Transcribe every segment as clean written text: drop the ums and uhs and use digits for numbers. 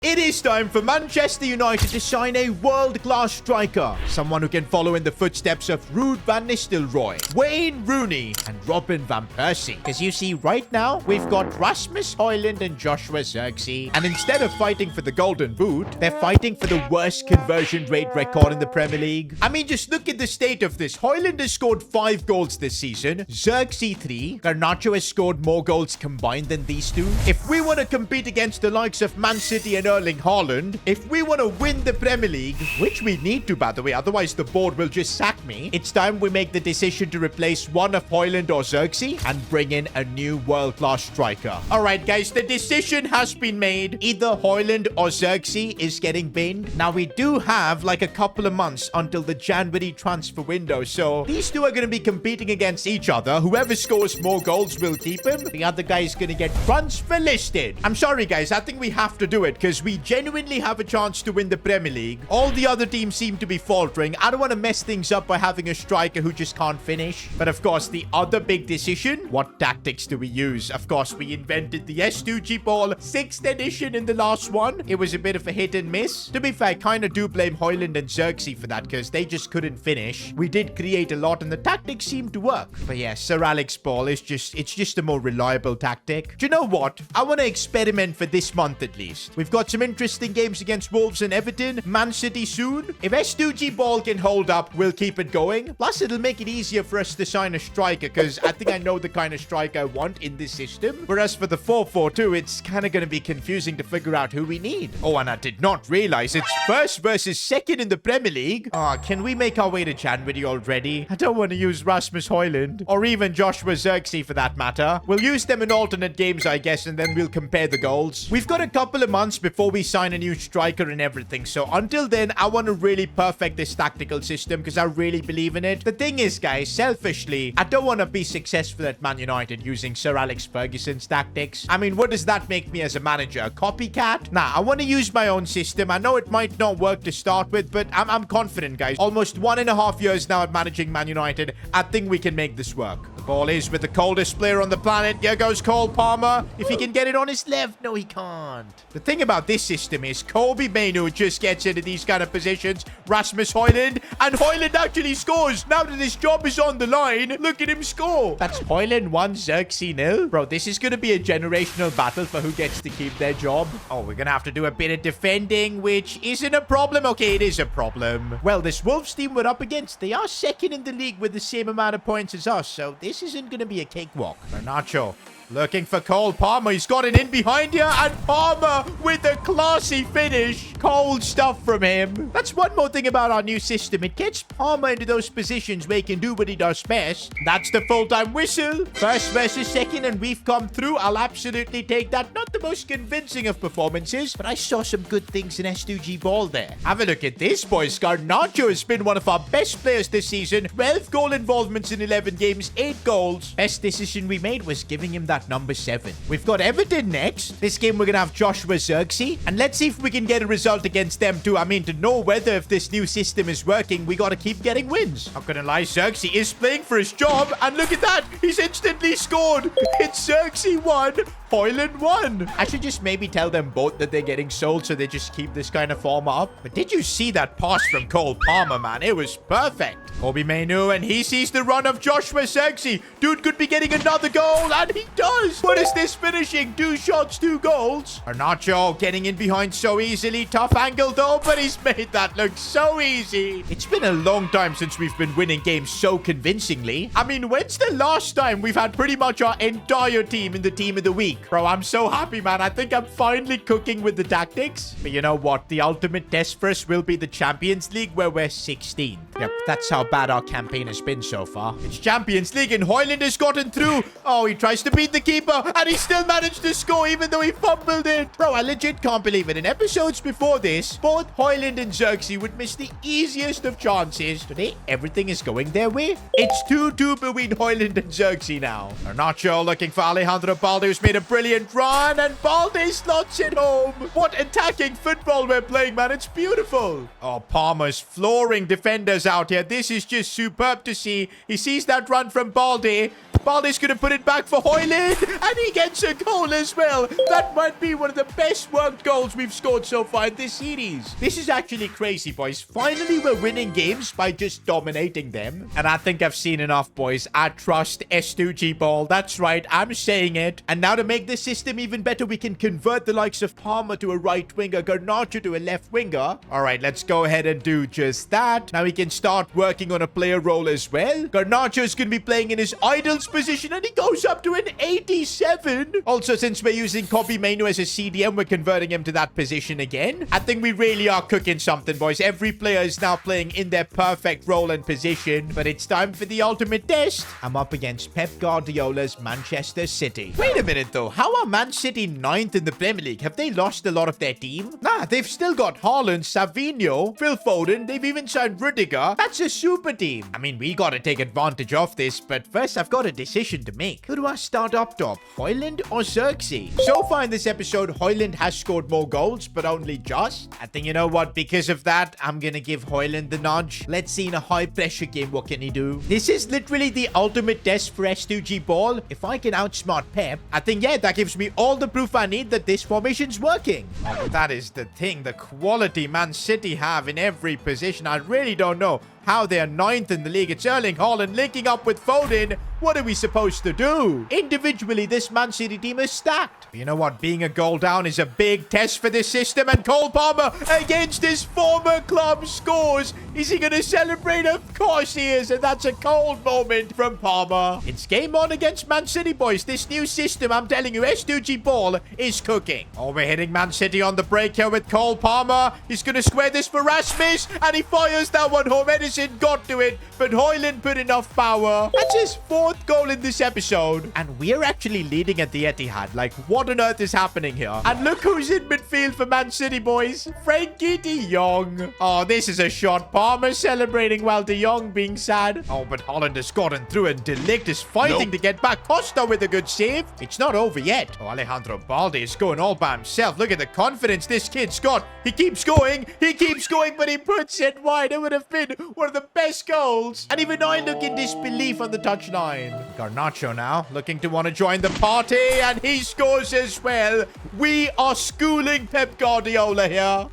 It is time for Manchester United to sign a world-class striker. Someone who can follow in the footsteps of Ruud van Nistelrooy, Wayne Rooney, and Robin van Persie. Because you see, right now, we've got Rasmus Højlund and Joshua Zirkzee. And instead of fighting for the Golden Boot, they're fighting for the worst conversion rate record in the Premier League. I mean, just look at the state of this. Højlund has scored 5 goals this season. Zirkzee 3. Garnacho has scored more goals combined than these two. If we want to compete against the likes of Man City and Erling Haaland, if we want to win the Premier League, which we need to, by the way, otherwise the board will just sack me, it's time we make the decision to replace one of Højlund or Zirkzee and bring in a new world-class striker. All right, guys, the decision has been made. Either Højlund or Zirkzee is getting binned. Now, we do have like a couple of months until the January transfer window, so these two are going to be competing against each other. Whoever scores more goals will keep him. The other guy is going to get transfer listed. I'm sorry, guys. I think we have to do it because we genuinely have a chance to win the Premier League. All the other teams seem to be faltering. I don't want to mess things up by having a striker who just can't finish. But of course, the other big decision, what tactics do we use? Of course, we invented the S2G ball 6th edition in the last one. It was a bit of a hit and miss. To be fair, I kind of do blame Højlund and Zirkzee for that because they just couldn't finish. We did create a lot and the tactics seemed to work. But yeah, Sir Alex ball is just a more reliable tactic. Do you know what? I want to experiment for this month at least. We've got some interesting games against Wolves and Everton, Man City soon. If S2G ball can hold up, we'll keep it going. Plus, it'll make it easier for us to sign a striker because I think I know the kind of striker I want in this system. Whereas for the 4-4-2, it's kind of going to be confusing to figure out who we need. Oh, and I did not realize it's first versus second in the Premier League. Can we make our way to January already? I don't want to use Rasmus Højlund or even Joshua Zirkzee for that matter. We'll use them in alternate games, I guess, and then we'll compare the goals. We've got a couple of months before we sign a new striker and everything. So until then, I want to really perfect this tactical system because I really believe in it. The thing is, guys, selfishly, I don't want to be successful at Man United using Sir Alex Ferguson's tactics. I mean, what does that make me as a manager? A copycat? Nah, I want to use my own system. I know it might not work to start with, but I'm confident, guys. Almost 1.5 years now at managing Man United. I think we can make this work. The ball is with the coldest player on the planet. Here goes Cole Palmer. If he can get it on his left. No, he can't. The thing about this system is Kobe Mainoo just gets into these kind of positions. Rasmus Højlund. And Højlund actually scores. Now that his job is on the line, look at him score. That's Højlund 1, Zirkzee 0. Bro, this is going to be a generational battle for who gets to keep their job. Oh, we're going to have to do a bit of defending, which isn't a problem. Okay, it is a problem. Well, this Wolves team we're up against, they are second in the league with the same amount of points as us. So this isn't going to be a cakewalk. Garnacho looking for Cole Palmer. He's got it in behind here. And Palmer with a classy finish. Cold stuff from him. That's one more thing about our new system. It gets Palmer into those positions where he can do what he does best. That's the full-time whistle. First versus second, and we've come through. I'll absolutely take that. Not the most convincing of performances, but I saw some good things in S2G ball there. Have a look at this, boys. Garnacho has been one of our best players this season. 12 goal involvements in 11 games, 8 goals. Best decision we made was giving him that number 7. We've got Everton next. This game we're gonna have Joshua Zirkzee, and let's see if we can get a result against them too. I mean, to know whether if this new system is working, we gotta keep getting wins. Not gonna lie, Zirkzee is playing for his job, and look at that, he's instantly scored. It's Zirkzee 1, Højlund 1. I should just maybe tell them both that they're getting sold so they just keep this kind of form up. But did you see that pass from Cole Palmer, man? It was perfect. Kobe Mainoo, and he sees the run of Joshua Zirkzee. Dude could be getting another goal, and he does. What is this finishing? 2 shots, 2 goals. Garnacho getting in behind so easily. Tough angle though, but he's made that look so easy. It's been a long time since we've been winning games so convincingly. I mean, when's the last time we've had pretty much our entire team in the team of the week? Bro, I'm so happy, man. I think I'm finally cooking with the tactics. But you know what? The ultimate test for us will be the Champions League, where we're 16th. Yep, that's how bad our campaign has been so far. It's Champions League, and Højlund has gotten through. Oh, he tries to beat the keeper, and he still managed to score even though he fumbled it. Bro, I legit can't believe it. In episodes before this, both Højlund and Zirkzee would miss the easiest of chances. Today, everything is going their way. It's 2-2 between Højlund and Zirkzee now. Garnacho looking for Alejandro Balde, who's made a brilliant run, and Balde slots it home. What attacking football we're playing, man. It's beautiful. Oh, Palmer's flooring defenders out here. This is just superb to see. He sees that run from Balde. Balde's going to put it back for Højlund, and he gets a goal as well. That might be one of the best worked goals we've scored so far in this series. This is actually crazy, boys. Finally, we're winning games by just dominating them. And I think I've seen enough, boys. I trust S2G ball. That's right. I'm saying it. And now to make this system even better, we can convert the likes of Palmer to a right winger, Garnacho to a left winger. All right, let's go ahead and do just that. Now we can start working on a player role as well. Garnacho is going to be playing in his idol's position, and he goes up to an 87. Also, since we're using Kobe Mainu as a CDM, we're converting him to that position again. I think we really are cooking something, boys. Every player is now playing in their perfect role and position. But it's time for the ultimate test. I'm up against Pep Guardiola's Manchester City. Wait a minute, though. How are Man City 9th in the Premier League? Have they lost a lot of their team? Nah, they've still got Haaland, Savinho, Phil Foden. They've even signed Rudiger. That's a super team. I mean, we gotta take advantage of this, but first I've got a decision to make. Who do I start up top? Højlund or Xerxes? So far in this episode, Højlund has scored more goals, but only just. I think, you know what? Because of that, I'm gonna give Højlund the nudge. Let's see in a high pressure game, what can he do? This is literally the ultimate test for S2G ball. If I can outsmart Pep, I think, yeah, that gives me all the proof I need that this formation's working. Oh, but that is the thing. The quality Man City have in every position. I really don't know how they are 9th in the league. It's Erling Haaland linking up with Foden. What are we supposed to do? Individually, this Man City team is stacked. You know what? Being a goal down is a big test for this system. And Cole Palmer against his former club scores. Is he going to celebrate? Of course he is. And that's a cold moment from Palmer. It's game on against Man City, boys. This new system, I'm telling you, S2G ball is cooking. Oh, we're hitting Man City on the break here with Cole Palmer. He's going to square this for Rasmus. And he fires that one home. Edison got to it, but Højlund put enough power. That's his 4th goal in this episode. And we're actually leading at the Etihad. Like, what on earth is happening here? And look who's in midfield for Man City, boys. Frankie de Jong. Oh, this is a shot. Palmer celebrating while de Jong being sad. Oh, but Haaland has gotten through and De Ligt is fighting to get back. Costa with a good save. It's not over yet. Oh, Alejandro Balde is going all by himself. Look at the confidence this kid's got. He keeps going. He keeps going, but he puts it wide. It would have been one of the best goals. And even I look in disbelief on the touchline. Garnacho now looking to want to join the party, and he scores as well. We are schooling Pep Guardiola here.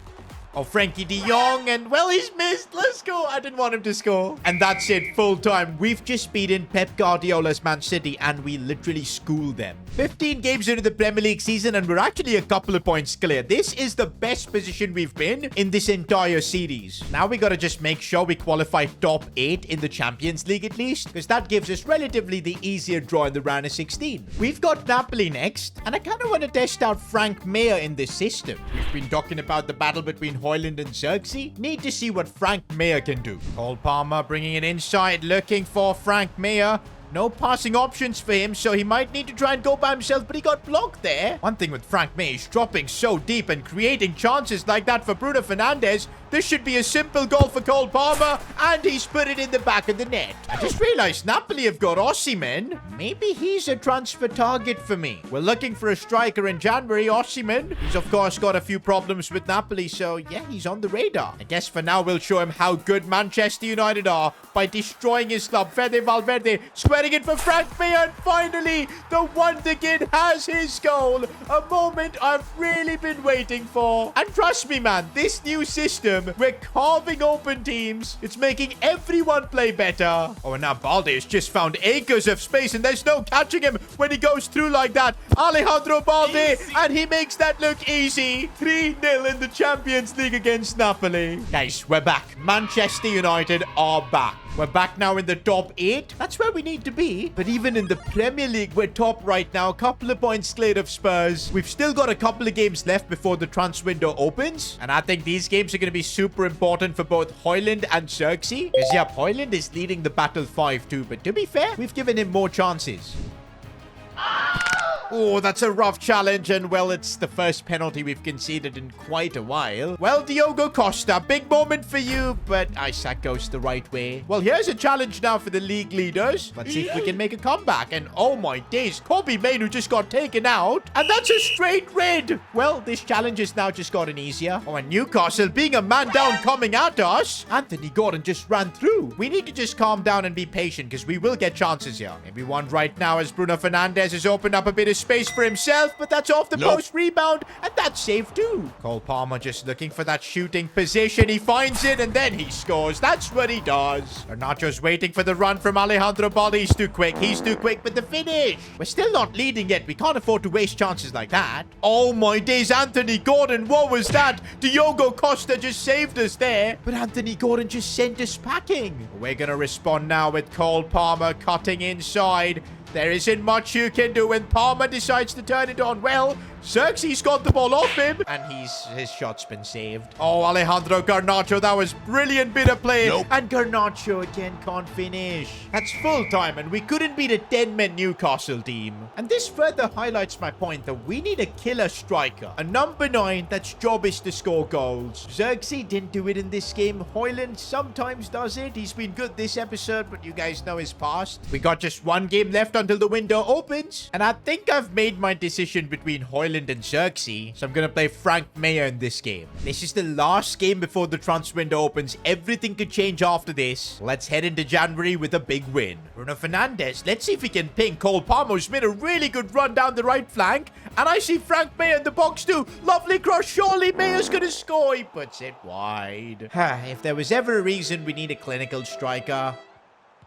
Oh, Frankie de Jong, and well, he's missed. Let's go. I didn't want him to score. And that's it, full time. We've just beaten Pep Guardiola's Man City, and we literally schooled them. 15 games into the Premier League season, and we're actually a couple of points clear. This is the best position we've been in this entire series. Now we got to just make sure we qualify top 8 in the Champions League at least, because that gives us relatively the easier draw in the round of 16. We've got Napoli next, and I kind of want to test out Frank Mayer in this system. We've been talking about the battle between Højlund and Xerxes. Need to see what Frank Mayer can do. Cole Palmer bringing it inside, looking for Frank Mayer. No passing options for him, so he might need to try and go by himself, but he got blocked there. One thing with Frank Mayer is dropping so deep and creating chances like that for Bruno Fernandes. This should be a simple goal for Cole Palmer, and he's put it in the back of the net. I just realized Napoli have got Osimhen. Maybe he's a transfer target for me. We're looking for a striker in January, Osimhen. He's of course got a few problems with Napoli, so yeah, he's on the radar. I guess for now we'll show him how good Manchester United are by destroying his club. Fede Valverde squaring it for Frank Mayer, and finally the Wonder Kid has his goal. A moment I've really been waiting for. And trust me, man, this new system, we're carving open teams. It's making everyone play better. Oh, and now Balde has just found acres of space, and there's no catching him when he goes through like that. Alejandro Balde, and he makes that look easy. 3-0 in the Champions League against Napoli. Guys, we're back. Manchester United are back. We're back now in the top 8. That's where we need to be. But even in the Premier League, we're top right now. A couple of points clear of Spurs. We've still got a couple of games left before the transfer window opens. And I think these games are going to be super important for both Højlund and Xerxes. Because, yeah, Højlund is leading the battle 5-2. But to be fair, we've given him more chances. Oh, that's a rough challenge, and well, it's the first penalty we've conceded in quite a while. Well, Diogo Costa, big moment for you, but Isaac goes the right way. Well, here's a challenge now for the league leaders. Let's see if we can make a comeback. And oh my days, Kobe Mainu just got taken out, and that's a straight red. Well, this challenge has now just gotten easier. Oh, and Newcastle being a man down coming at us. Anthony Gordon just ran through. We need to just calm down and be patient because we will get chances here. Maybe one right now as Bruno Fernandes has opened up a bit of space for himself, but that's off the post rebound, and that's safe too. Cole Palmer just looking for that shooting position. He finds it, and then he scores. That's what he does. Garnacho's waiting for the run from Alejandro Balde. He's too quick. He's too quick, but the finish. We're still not leading yet. We can't afford to waste chances like that. Oh my days, Anthony Gordon. What was that? Diogo Costa just saved us there, but Anthony Gordon just sent us packing. We're going to respond now with Cole Palmer cutting inside. There isn't much you can do when Palmer decides to turn it on. Well, Xerxes got the ball off him, and his shot's been saved. Oh, Alejandro Garnacho, that was brilliant bit of play. And Garnacho again can't finish. That's full time, and we couldn't beat a 10-man Newcastle team. And this further highlights my point that we need a killer striker. A number 9 that's job is to score goals. Xerxes didn't do it in this game. Højlund sometimes does it. He's been good this episode, but you guys know his past. We got just one game left until the window opens, and I think I've made my decision between Højlund and Xerxes, so I'm gonna play Frank Mayer in this game. This is the last game before the transfer window opens. Everything could change after this. Let's head into January with a big win. Bruno Fernandes, let's see if he can ping Cole Palmer, who's made a really good run down the right flank, and I see Frank Mayer in the box too. Lovely cross, surely Mayer's gonna score. He puts it wide. If there was ever a reason we need a clinical striker,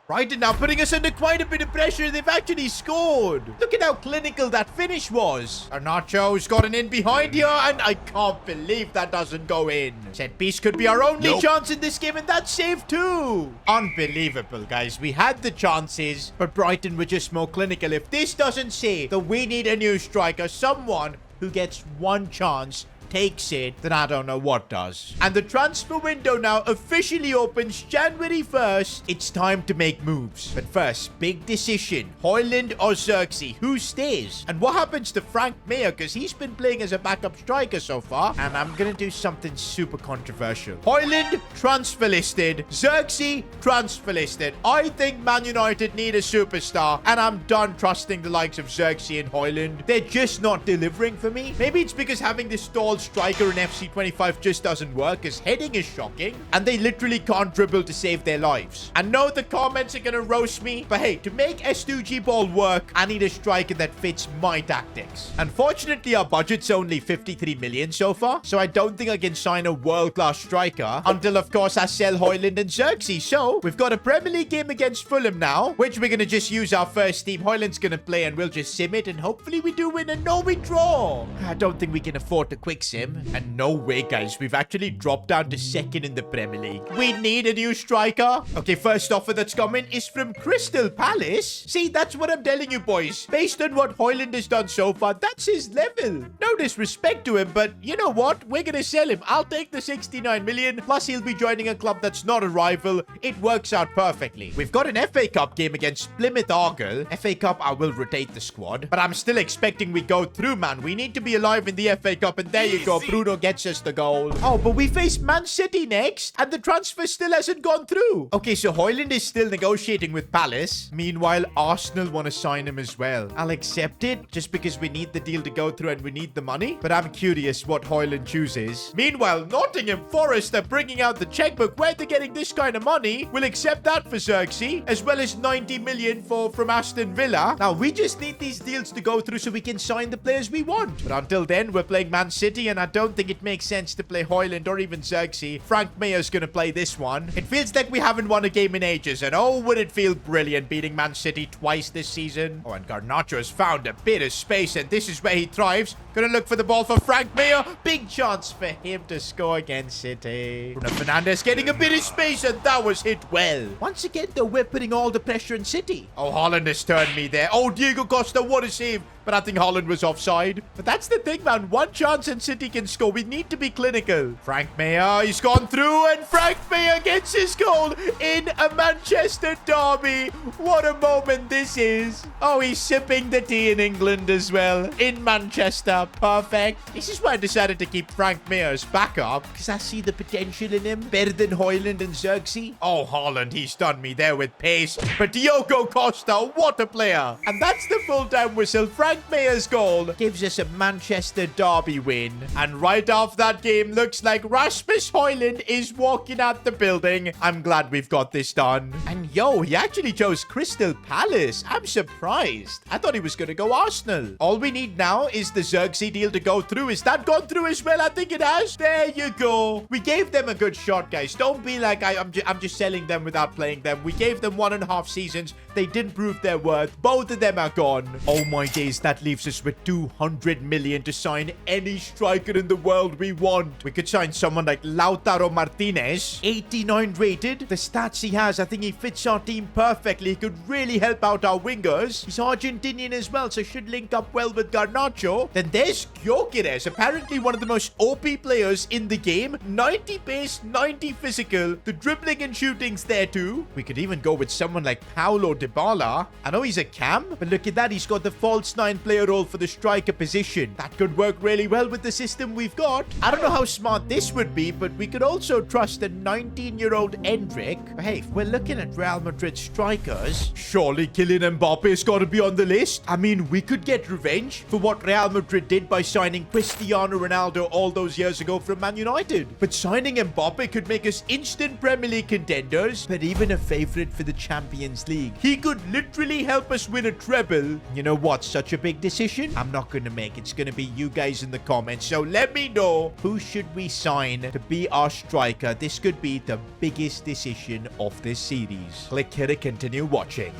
Brighton now putting us under quite a bit of pressure. They've actually scored. Look at how clinical that finish was. Garnacho's gotten in behind here, and I can't believe that doesn't go in. Set piece could be our only chance in this game, and that's safe too. Unbelievable, guys. We had the chances, but Brighton were just more clinical. If this doesn't say that we need a new striker, someone who gets one chance takes it, then I don't know what does. And the transfer window now officially opens January 1st. It's time to make moves. But first, big decision. Højlund or Xerxes? Who stays? And what happens to Frank Mayer? Because he's been playing as a backup striker so far. And I'm going to do something super controversial. Højlund, transfer listed. Xerxes, transfer listed. I think Man United need a superstar. And I'm done trusting the likes of Xerxes and Højlund. They're just not delivering for me. Maybe it's because having this tall striker in FC25 just doesn't work, as heading is shocking, and they literally can't dribble to save their lives. I know the comments are gonna roast me, but hey, to make S2G ball work, I need a striker that fits my tactics. Unfortunately, our budget's only 53 million so far, so I don't think I can sign a world-class striker until, of course, I sell Højlund and Xerxes. So we've got a Premier League game against Fulham now, which we're gonna just use our first team. Højlund's gonna play, and we'll just sim it, and hopefully we do win, and no, we draw. I don't think we can afford to quick sim. And no way, guys. We've actually dropped down to second in the Premier League. We need a new striker. Okay, first offer that's coming is from Crystal Palace. See, that's what I'm telling you, boys. Based on what Højlund has done so far, that's his level. No disrespect to him, but you know what? We're gonna sell him. I'll take the 69 million. Plus, he'll be joining a club that's not a rival. It works out perfectly. We've got an FA Cup game against Plymouth Argyle. FA Cup, I will rotate the squad. But I'm still expecting we go through, man. We need to be alive in the FA Cup, and there you go. Bruno gets us the goal. Oh, but we face Man City next, and the transfer still hasn't gone through. Okay, so Højlund is still negotiating with Palace. Meanwhile, Arsenal want to sign him as well. I'll accept it just because we need the deal to go through and we need the money. But I'm curious what Højlund chooses. Meanwhile, Nottingham Forest are bringing out the checkbook. Where they're getting this kind of money? We'll accept that for Xerxes, as well as 90 million from Aston Villa. Now, we just need these deals to go through so we can sign the players we want. But until then, we're playing Man City, and I don't think it makes sense to play Højlund or even Xerxes. Frank Mayer's gonna play this one. It feels like we haven't won a game in ages, and oh, would it feel brilliant beating Man City twice this season. Oh, and Garnacho has found a bit of space, and this is where he thrives. Gonna look for the ball for Frank Mayer. Big chance for him to score against City. Bruno Fernandes getting a bit of space, and that was hit well. Once again, though, we're putting all the pressure in City. Oh, Haaland has turned me there. Oh, Diego Costa, what a save. But I think Haaland was offside. But that's the thing, man. One chance and City can score. We need to be clinical. Frank Mayer, he's gone through, and Frank Mayer gets his goal in a Manchester derby. What a moment this is. Oh, he's sipping the tea in England as well. In Manchester. Perfect. This is why I decided to keep Frank Mayer as backup, because I see the potential in him. Better than Højlund and Xerxes. Oh, Haaland, he stunned me there with pace. But Diogo Costa, what a player. And that's the full-time whistle. Frank Mayer's goal gives us a Manchester derby win. And right after that game, looks like Rasmus Højlund is walking out the building. I'm glad we've got this done. And yo, he actually chose Crystal Palace. I'm surprised. I thought he was going to go Arsenal. All we need now is the Xerxes deal to go through. Is that gone through as well? I think it has. There you go. We gave them a good shot, guys. Don't be like I'm just selling them without playing them. We gave them 1.5 seasons. They didn't prove their worth. Both of them are gone. Oh my days, that leaves us with 200 million to sign any striker in the world we want. We could sign someone like Lautaro Martinez, 89 rated. The stats he has, I think he fits our team perfectly. He could really help out our wingers. He's Argentinian as well, so should link up well with Garnacho. Then there's Gyökeres, apparently one of the most OP players in the game. 90 pace, 90 physical. The dribbling and shooting's there too. We could even go with someone like Paulo Dybala. I know he's a cam, but look at that. He's got the false 9 player role for the striker position. That could work really well with the system we've got. I don't know how smart this would be, but we could also trust the 19-year-old Endrick. But hey, if we're looking at Real Madrid strikers, surely Kylian Mbappe's got to be on the list. I mean, we could get revenge for what Real Madrid did by signing Cristiano Ronaldo all those years ago from Man United. But signing Mbappe could make us instant Premier League contenders, but even a favorite for the Champions League. He could literally help us win a treble. You know what? Such a big decision I'm not going to make. It's going to be you guys in the comments. So let me know, who should we sign to be our striker? This could be the biggest decision of this series. Click here to continue watching.